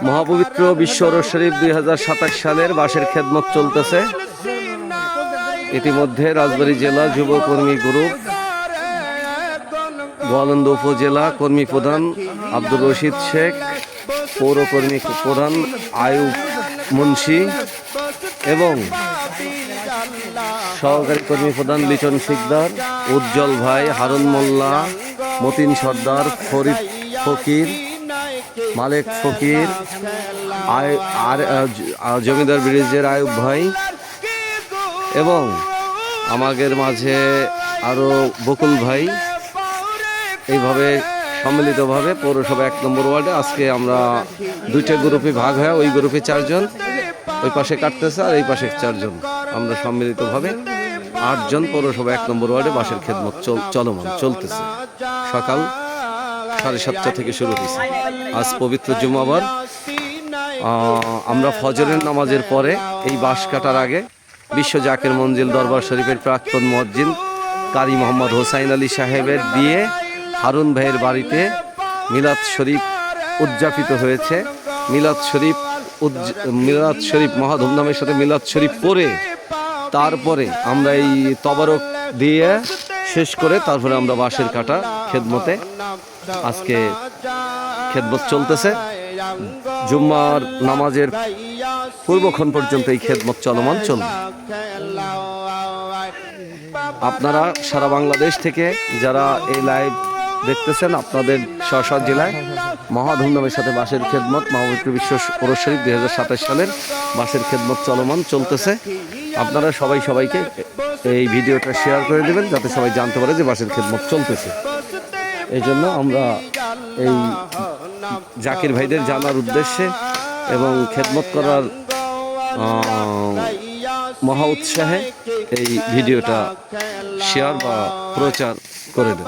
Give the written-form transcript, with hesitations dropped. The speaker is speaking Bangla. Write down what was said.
মহাপবিত্র বিশ্ব ওরস শরীফ 2027 সালের বাঁশের খেদমত চলতেছে। ইতিমধ্যে রাজবাড়ী জেলা যুব কর্মী গ্রুপ, গোয়ালন্দ উপজেলা কর্মী প্রধান আব্দুর রশিদ শেখ, পৌর কর্মী প্রধান আয়ুব মুন্সি এবং সহকারী কর্মী প্রধান লিটন শিকদার, উজ্জ্বল ভাই, হারুন মোল্লা, মতিন সর্দার, ফরিদ ফকির, মালেক ফকির, জমিদার ব্রিজের আয়ুব ভাই এবং আমাদের মাঝে আরও বকুল ভাই, এইভাবে সম্মিলিতভাবে পৌরসভা 1 নম্বর ওয়ার্ডে আজকে আমরা দুইটা গ্রুপে ভাগ হয়ে, ওই গ্রুপে 4 জন ওই পাশে কাটতেছে আর এই পাশে 4 জন, আমরা সম্মিলিতভাবে 8 জন পৌরসভা 1 নম্বর ওয়ার্ডে বাঁশের খেদমত চলমান চলতেছে। সকাল 7:30 থেকে শুরু হয়েছে। আজ পবিত্র জুমাবার। আমরা ফজরের নামাজের পরে এই বাঁশ কাটার আগে বিশ্ব জাকের মঞ্জিল দরবার শরীফের প্রাক্তন মুয়াজ্জিন কারি মোহাম্মদ হোসাইন আলী সাহেবের দিয়ে হারুন ভাইয়ের বাড়িতে মিলাদ শরীফ উদযাপিত হয়েছে। মিলাদ শরীফ মহা ধুমধামের সাথে মিলাদ শরীফ পড়ে তারপরে আমরা এই তবারক দিয়ে শেষ করে তারপরে আমরা বাঁশের কাটা খেদমতে আজকে খেদমত চলতেছে। জুম্মার নামাজের পূর্বক্ষণ পর্যন্ত এই খেদমত চলমান চলবে। আপনারা সারা বাংলাদেশ থেকে যারা এই লাইভ দেখতেছেন, আপনাদের স্ব জেলায় মহা ধুমধামের সাথে বাঁশের খেদমত, মহাপবিত্র বিশ্ব ওরস শরীফ 2027 সালের বাঁশের খেদমত চলমান চলতেছে। আপনারা সবাইকে এই ভিডিওটা শেয়ার করে দেবেন যাতে সবাই জানতে পারে যে বাঁশের খেদমত চলতেছে। এই জন্য আমরা এই জাকির ভাইদের জানার উদ্দেশ্যে এবং খেদমত করার মহা উৎসাহে এই ভিডিওটা শেয়ার বা প্রচার করে দেন।